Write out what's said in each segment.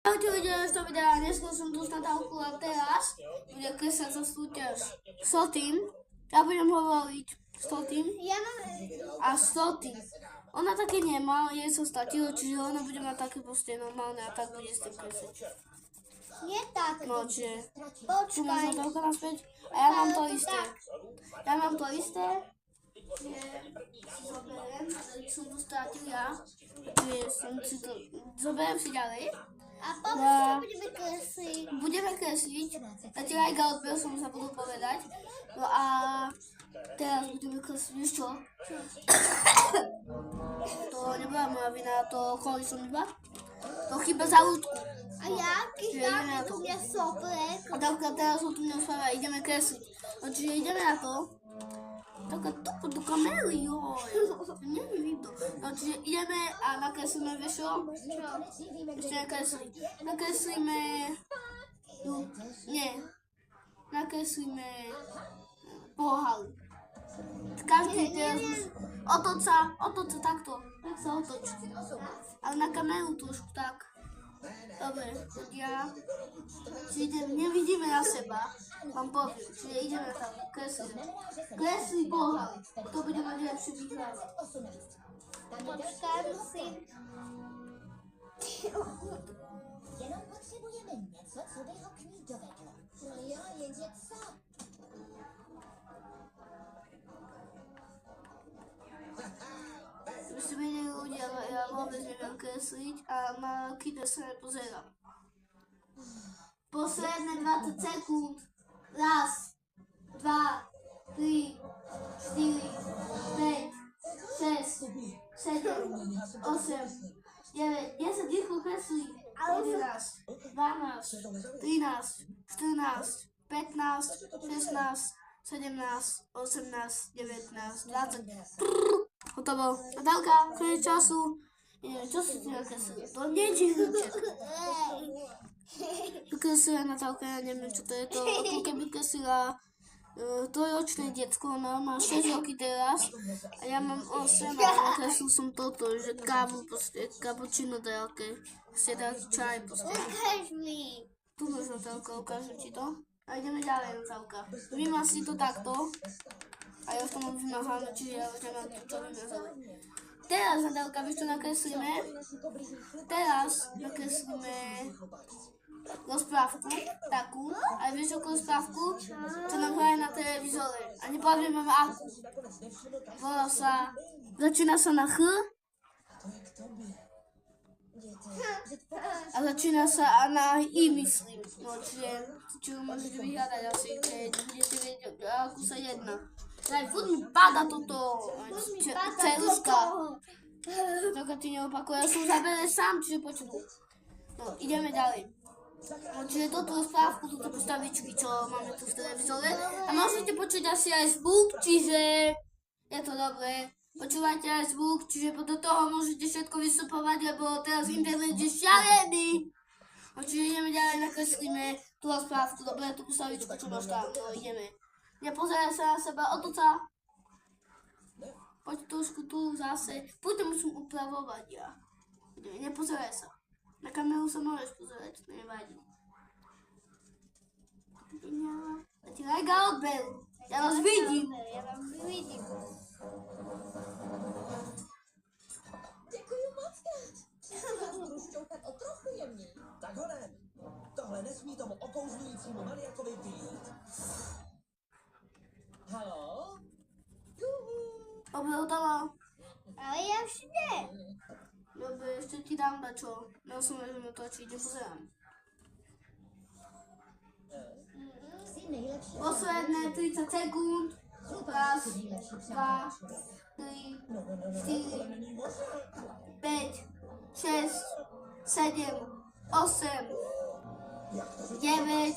Ahojte, videli z toho videa, dneska som tu s Natálkou a teraz bude kresať sa súťaž s Totým. Ja budem hovoriť s Totým a s Totým. Ona také nemá, jej sa statilo, čiže ona bude mať také proste normálne a tak bude s tým kresať. Nie tak. No, čiže tu Počkaj. máš Natálka naspäť a ja mám to isté. Ja mám to isté, že si zoberiem, že som to stratil ja, že som si to, zoberiem si ďalej. A potom sa budeme kresliť. Budeme kresliť, zatiaľ aj odbil som sa budú povedať. No a teraz budeme kresliť, vieš čo? To nebola moja vina, to kvôli som iba. To chyba za ľudku. A ja, keď dáme tu mňa soplek. A Davka, teraz o tom neustáva, ideme kresliť. No čiže ideme na to. Taká tupo do kamery, joj. Nie je vidno. No čiže ideme a nakreslíme, vieš čo? Ešte nakreslí. Nakreslíme... Nie. Nakreslíme... Pohalu. Každý teraz... Otoč sa takto. Tak sa otoč. Ale na kameru trošku tak. Dobre, tak ja... Nevidíme na seba. Vám poviem, čiže ideme tam, kresli pohalu. Kto bude mať lepšie vyhrávať? Počkaj, musím. Jenom potřebujeme něco, co by ho k ní dovedlo. No jo, jenže co? Aby ste vedeli ľudia, ja vôbec neviem kresliť a na kýde sa nepozerám. Posledné 20 sekúnd. Raz, 2, 3, 4, 5, 6, 7, 8, 9, 10, rýchlo kreslí. 11, 12, 13, 14, 15, 16, 17, 18, 19, 20. Hotovo. Natálka, konec času. Čo si ty nakreslil? To nie je hľúček. Kreslila Natálka, ja neviem čo to je to. Ako keby kreslila trojročné decko, ona má 6 roky teraz a ja mám 8 a nakreslil som toto, že kávu proste, cappuccino také. Ste taký čaj proste. Ukáž mi. Tu máš Natálka, ukážem ti to. A ideme ďalej, Natálka. Vymaz si to takto. A ja už to mám vymazané, čiže ja už nemám to vymazať. Teraz, Natálka, vieš čo nakreslíme? Teraz nakreslíme rozprávku, takú. A vieš čo rozprávku? Čo nám hraje na televízore. A nepoviem vám akú. Volá sa... Začína sa na H. A začína sa na I, myslím. No, čiže čo môžete vyhľadať asi, keď budete vedieť, akú sa jedná. Aj furt mi páda toto ceruška. Taká ti neopakuje, ja som zabere sám, čiže počuť. No, ideme ďalej. No, čiže toto správku, túto postavičky, čo máme tu v televízore. A môžete počuť asi aj zvuk, čiže je to dobré. Počúvajte aj zvuk, čiže podľa toho môžete všetko vystupovať, lebo teraz internet je šialený. No, čiže ideme ďalej, nakreslíme tú správku, dobre, tú postavičku, čo máš tam, no ideme. Nepozeraj sa na seba, otoč sa. Poď trošku tu zase. Poď to musím upravovať ja. Nepozeraj sa. Na kameru sa môžeš pozerať, to nevadí. A ti lajka odberu. Ja vás vidím. Ja vám vidím. Děkuji moc krát. Já budu šťoukat o trochu jemněji. Tak ho ne. Tohle nesmí tomu okouzlujícímu maniakovi být. Haló? Dobre, hotovo. Ale ja už ne. Dobre, ešte ti dám dačo. Ja som vezme točiť, nepozerám. Jsi nejlepší. Posledné 30 sekúnd. Raz, 2, 3, 4, 5, 6, 7, 8, 9,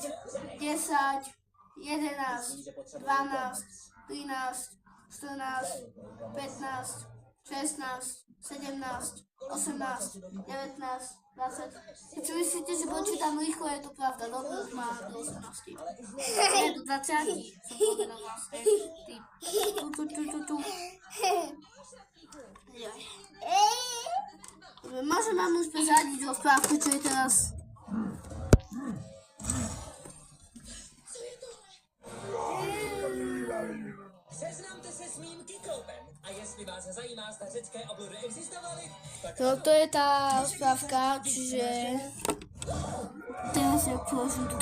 10, 11, 12, 13, 14, 15, 16, 17, 18, 19, 20. Čo myslíte, že počítam rýchlo, je to pravda, dobre, už má do 18. Je do 20, som povedal vlastne. Tu. Dobre, môžem vám už prezradiť rozprávku, čo je teraz mikropem. A jestli vás zajímá, zda řecké obludy existovaly, tak No to je tá správka, čiže teraz ja položím tu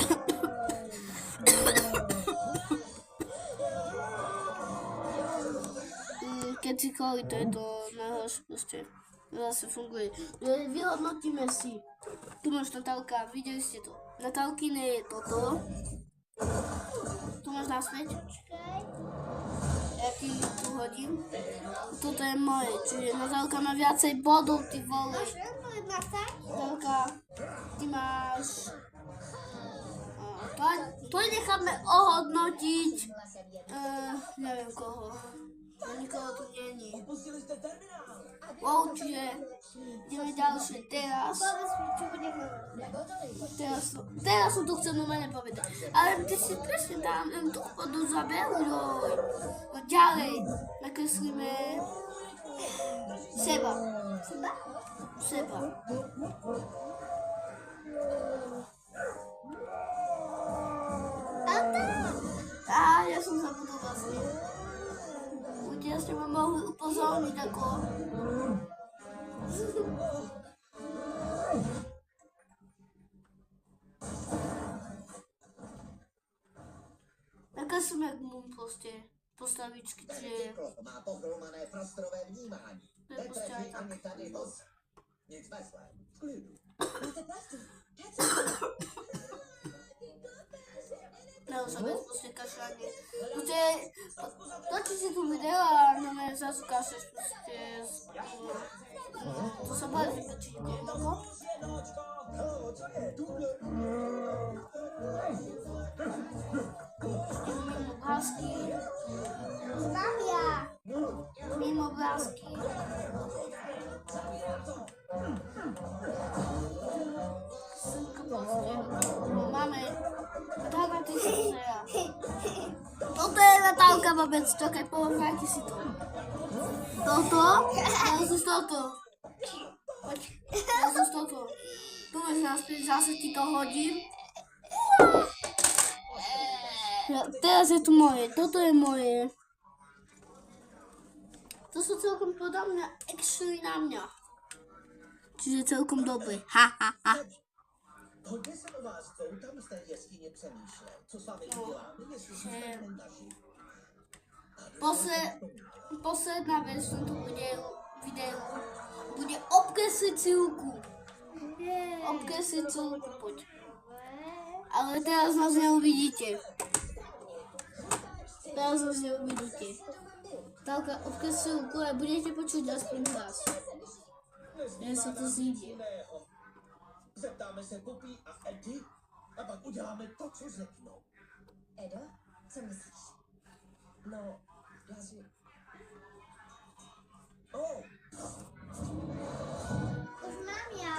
kedykoľvek to je to najhoršie proste. Zase funguje. Vyhodnotíme si. Tu máš Natálka, videli ste to. Natálkine je toto. Tu máš naspäť. Ja ti tu hodím. Toto je moje, čiže Natálka má viacej bodov, ty vole. Natálka, ty máš... To necháme ohodnotiť. Neviem koho. Nikoho tu není. opustili jste terminál. Wow, čiže ideme ďalšie. Teraz som to chcel normálne povedať. Ale ty si presne tam tú vodu zaberú. No ďalej nakreslíme seba. Seba. Ja som zabudol vlastne. Ľudia ste ma mohli upozorniť ako... Nakreslíme proste postavičky, čiže... Cyklop má pohromané prostorové vnímání. To je prostě Netrefí tak. ani tady hos. Nic veslé. V klidu. Neozabec proste kašľanie. Proste, točí si tu video a na mňa zase kašľaš proste... To sa báli vypočiť, ako? Jednočko, no, co je? Tuhle. Mimo obrázky. Mám ja. Mimo obrázky. Synko proste. No máme... Natálka, ty si pozera. Toto je Natálka, vôbec, čakaj, pohrajte si to. Toto, teraz už toto. Poď, teraz už toto. Tu máš naspäť, zase ti to hodím. Teraz je tu moje, toto je moje. To sú celkom podľa mňa actually na mňa. Čiže celkom dobré. Ha, ha, ha. Hodně se o vás dvou tam z té jeskyně přemýšlel. Co s vámi uděláme, jestli zůstaneme naši? Posledná vec v tomto videu bude obkresliť silku. Obkresliť silku, poď. Ale teraz nás neuvidíte. Teraz nás neuvidíte. Tálka, obkresliť silku a budete počuť aspoň hlas. Ja sa to zíde. Zeptáme se Popí a Edy a pak uděláme to, co řeknou. Edo, co myslíš? No, já si... Oh, Už mám ja.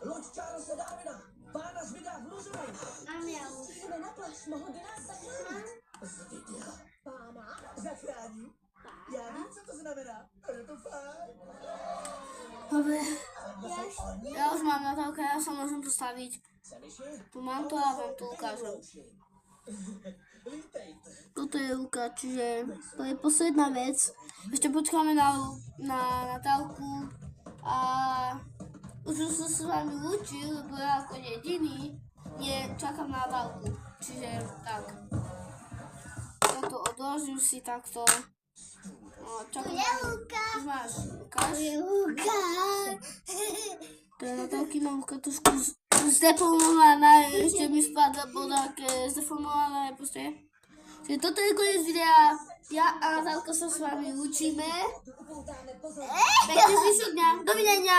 Loď Charlesa Darwina, pána zvěda v Luzonu. Mám ja už. jdeme na pláž, mohl by nás zachránit. Zvěděla. Pána? Zachrání. Já vím, co to znamená. A je to fajn. Dobre. Ja už mám Natálka, ja sa môžem postaviť. Tu mám to a vám to ukážem. Vítejte. Toto je Luka, čiže to je posledná vec. Ešte počkáme na Natálku a už som sa s vami učil, lebo ja ako jediný čakám na Natálku. Čiže tak. Toto odložím si takto. No, čakám na Luka. Už máš, ukáž? Luka. To je Natálkina Luka trošku zdeformovaná, ešte mi spadla boda, aké zdeformované proste. Čiže toto je koniec videa. Ja a Natálka sa s vami učíme. Pekný zvyšok dňa. Dovidenia.